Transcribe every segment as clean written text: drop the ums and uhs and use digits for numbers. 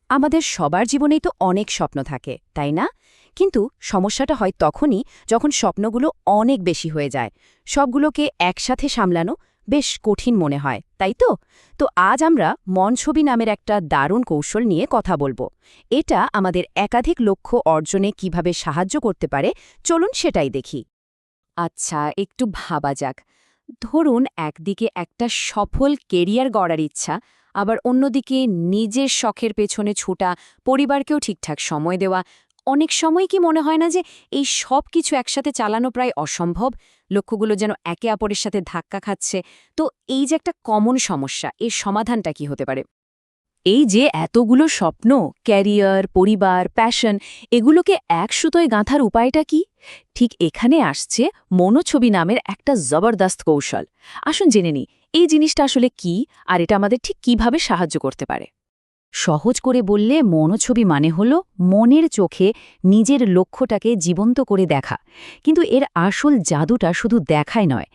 আমাদের সবার জীবনেই তো অনেক স্বপ্ন থাকে তাই না? কিন্তু সমস্যাটা হয় তখনই যখন স্বপ্নগুলো অনেক বেশি হয়ে যায়। সবগুলোকে একসাথে সামলানো বেশ কঠিন মনে হয়, তাই তো? তো আজ আমরা মন ছবি নামের একটা দারুণ কৌশল নিয়ে কথা বলবো। এটা আমাদের একাধিক লক্ষ্য অর্জনে কিভাবে সাহায্য করতে পারে, চলুন সেটাই দেখি। আচ্ছা, একটু ভাবা যাক। ধরুন একদিকে একটা সফল কেরিয়ার গড়ার ইচ্ছা, আবার অন্যদিকে নিজের শখের পেছনে ছোটা, পরিবারকেও ঠিকঠাক সময় দেওয়া। অনেক সময় কি মনে হয় না যে এই সব কিছু একসাথে চালানো প্রায় অসম্ভব? লক্ষ্যগুলো যেন একে অপরের সাথে ধাক্কা খাচ্ছে। তো এই যে একটা কমন সমস্যা, এর সমাধানটা কি হতে পারে? এই যে এতগুলো স্বপ্ন, ক্যারিয়ার, পরিবার, প্যাশন, এগুলোকে এক সুতোয় গাঁথার উপায়টা কি? ঠিক এখানে আসছে মনোছবি নামের একটা জবরদস্ত কৌশল। আসুন জেনে নিই এই জিনিসটা আসলে কি, আর এটা আমাদের ঠিক কিভাবে সাহায্য করতে পারে। সহজ করে বললে মনোছবি মানে হলো মনের চোখে নিজের লক্ষ্যটাকে জীবন্ত করে দেখা। কিন্তু এর আসল জাদুটা শুধু দেখাই নয়।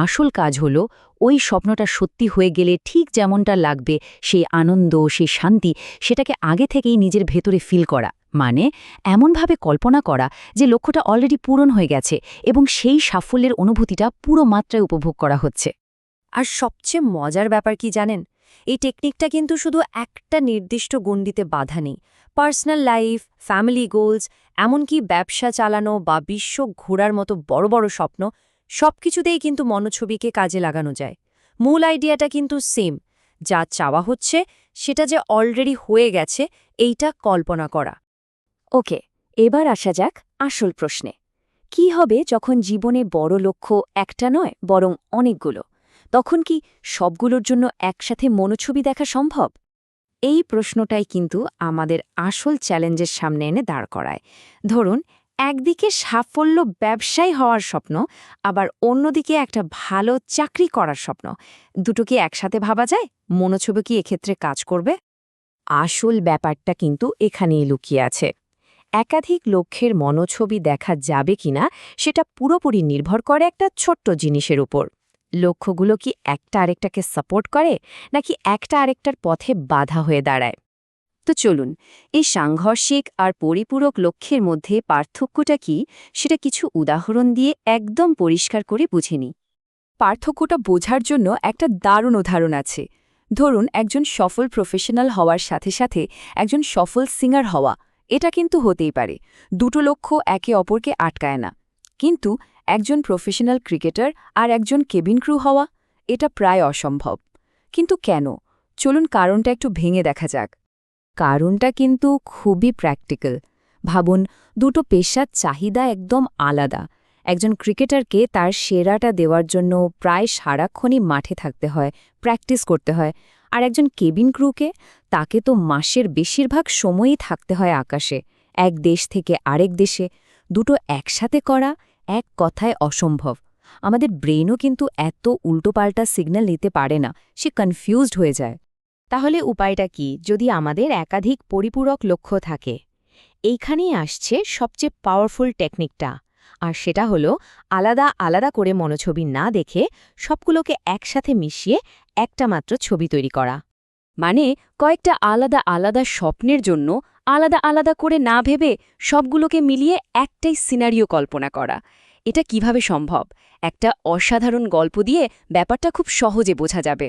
আসল কাজ হলো ওই স্বপ্নটা সত্যি হয়ে গেলে ঠিক যেমনটা লাগবে, সেই আনন্দ, সেই শান্তি, সেটাকে আগে থেকেই নিজের ভেতরে ফিল করা। মানে এমনভাবে কল্পনা করা যে লক্ষ্যটা অলরেডি পূরণ হয়ে গেছে এবং সেই সাফল্যের অনুভূতিটা পুরো মাত্রায় উপভোগ করা হচ্ছে। আর সবচেয়ে মজার ব্যাপার কি জানেন? এই টেকনিকটা কিন্তু শুধু একটা নির্দিষ্ট গণ্ডিতে বাধা নেই। পার্সোনাল লাইফ, ফ্যামিলি গোলস, এমনকি ব্যবসা চালানো বা বিশ্ব ঘোরার মতো বড় বড় স্বপ্ন, সবকিছুতেই কিন্তু মনোছবিকে কাজে লাগানো যায়। মূল আইডিয়াটা কিন্তু সেম। যা চাওয়া হচ্ছে সেটা যে অলরেডি হয়ে গেছে, এইটা কল্পনা করা। ওকে, এবার আসা যাক আসল প্রশ্নে। কি হবে যখন জীবনে বড় লক্ষ্য একটা নয় বরং অনেকগুলো? তখন কি সবগুলোর জন্য একসাথে মনোছবি দেখা সম্ভব? এই প্রশ্নটাই কিন্তু আমাদের আসল চ্যালেঞ্জের সামনে এনে দাঁড় করায়। ধরুন একদিকে সাফল্য ব্যবসায়ী হওয়ার স্বপ্ন, আবার অন্যদিকে একটা ভালো চাকরি করার স্বপ্ন। দুটো কি একসাথে ভাবা যায়? মনোছবি কি এক্ষেত্রে কাজ করবে? আসল ব্যাপারটা কিন্তু এখানেই লুকিয়ে আছে। একাধিক লক্ষ্যের মনোছবি দেখা যাবে কিনা সেটা পুরোপুরি নির্ভর করে একটা ছোট্ট জিনিসের উপর। লক্ষ্যগুলো কি একটা আরেকটাকে সাপোর্ট করে, নাকি একটা আরেকটার পথে বাধা হয়ে দাঁড়ায়? তো চলুন এই সাংঘর্ষিক আর পরিপূরক লক্ষ্যের মধ্যে পার্থক্যটা কি, সেটা কিছু উদাহরণ দিয়ে একদম পরিষ্কার করে বুঝে নিই। পার্থক্যটা বোঝার জন্য একটা দারুণ উদাহরণ আছে। ধরুন একজন সফল প্রফেশনাল হওয়ার সাথে সাথে একজন সফল সিঙ্গার হওয়া, এটা কিন্তু হতেই পারে। দুটো লক্ষ্য একে অপরকে আটকায় না। কিন্তু একজন প্রফেশনাল ক্রিকেটার আর একজন কেবিন ক্রু হওয়া, এটা প্রায় অসম্ভব। কিন্তু কেন? চলুন কারণটা একটু ভেঙে দেখা যাক। কারণটা কিন্তু খুবই প্র্যাকটিক্যাল। ভাবুন, দুটো পেশার চাহিদা একদম আলাদা। একজন ক্রিকেটারকে তার সেরাটা দেওয়ার জন্য প্রায় সারাক্ষণই মাঠে থাকতে হয়, প্র্যাকটিস করতে হয়। আর একজন কেবিন ক্রুকে, তাকে তো মাসের বেশিরভাগ সময়ই থাকতে হয় আকাশে, এক দেশ থেকে আরেক দেশে। দুটো একসাথে করা এক কথায় অসম্ভব। আমাদের ব্রেনও কিন্তু এত উল্টোপাল্টা সিগন্যাল নিতে পারে না, সে কনফিউজড হয়ে যায়। তাহলে উপায়টা কি যদি আমাদের একাধিক পরিপূরক লক্ষ্য থাকে? এইখানেই আসছে সবচেয়ে পাওয়ারফুল টেকনিকটা। আর সেটা হলো আলাদা আলাদা করে মনোছবি না দেখে সবগুলোকে একসাথে মিশিয়ে একটা মাত্র ছবি তৈরি করা। মানে কয়েকটা আলাদা আলাদা স্বপ্নের জন্য আলাদা আলাদা করে না ভেবে সবগুলোকে মিলিয়ে একটাই সিনারিও কল্পনা করা। এটা কিভাবে সম্ভব? একটা অসাধারণ গল্প দিয়ে ব্যাপারটা খুব সহজে বোঝা যাবে।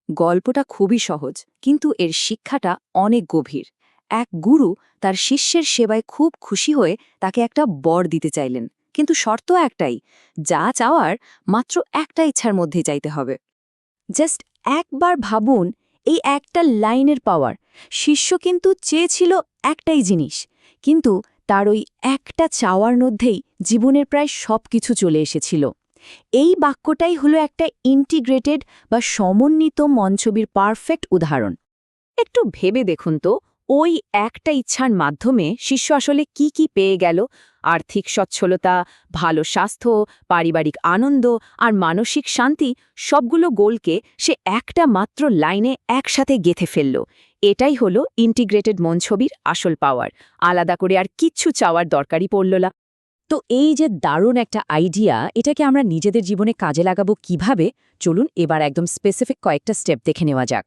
গল্পটা খুবই সহজ, কিন্তু এর শিক্ষাটা অনেক গভীর। এক গুরু তার শিষ্যের সেবায় খুব খুশি হয়ে তাকে একটা বর দিতে চাইলেন, কিন্তু শর্ত একটাই, যা চাওয়ার মাত্র একটা ইচ্ছার মধ্যে চাইতে হবে। জাস্ট একবার ভাবুন এই একটা লাইনের পাওয়ার। শিষ্য কিন্তু চেয়েছিল একটাই জিনিস, কিন্তু তার ওই একটা চাওয়ার মধ্যেই জীবনের প্রায় সব কিছু চলে এসেছিল। এই বাক্যটাই হলো একটা ইন্টিগ্রেটেড বা সমন্বিত মঞ্ছবির পারফেক্ট উদাহরণ। একটু ভেবে দেখুন তো, ওই একটা ইচ্ছার মাধ্যমে শিষ্য আসলে কি কি পেয়ে গেল? আর্থিক সচ্ছলতা, ভালো স্বাস্থ্য, পারিবারিক আনন্দ আর মানসিক শান্তি, সবগুলো গোলকে সে একটা মাত্র লাইনে একসাথে গেঁথে ফেলল। এটাই হলো ইন্টিগ্রেটেড মঞ্ছবির আসল পাওয়ার। আলাদা করে আর কিচ্ছু চাওয়ার দরকারই পড়ল না। তো এই যে দারুণ একটা আইডিয়া, এটাকে আমরা নিজেদের জীবনে কাজে লাগাবো কিভাবে? চলুন এবার একদম স্পেসিফিক কয়েকটা স্টেপ দেখে নেওয়া যাক।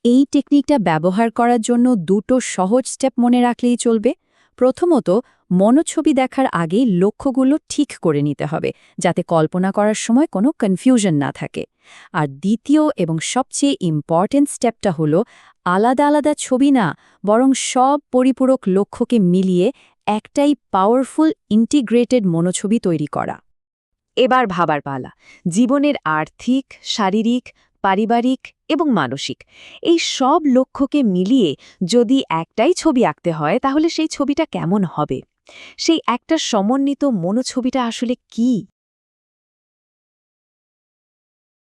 এই টেকনিকটা ব্যবহার করার জন্য দুটো সহজ স্টেপ মনে রাখলেই চলবে। প্রথমত, মনোছবি দেখার আগেই লক্ষ্যগুলো ঠিক করে নিতে হবে, যাতে কল্পনা করার সময় কোনো কনফিউশন না থাকে। আর দ্বিতীয় এবং সবচেয়ে ইম্পর্ট্যান্ট স্টেপটা হলো আলাদা আলাদা ছবি না, বরং সব পরিপূরক লক্ষ্যকে মিলিয়ে একটাই পাওয়ারফুল ইন্টিগ্রেটেড মনোছবি তৈরি করা। এবার ভাবার পালা, জীবনের আর্থিক, শারীরিক, পারিবারিক এবং মানসিক এই সব লক্ষ্যকে মিলিয়ে যদি একটাই ছবি আঁকতে হয় তাহলে সেই ছবিটা কেমন হবে? সেই একটা সমন্বিত মনোছবিটা আসলে কী?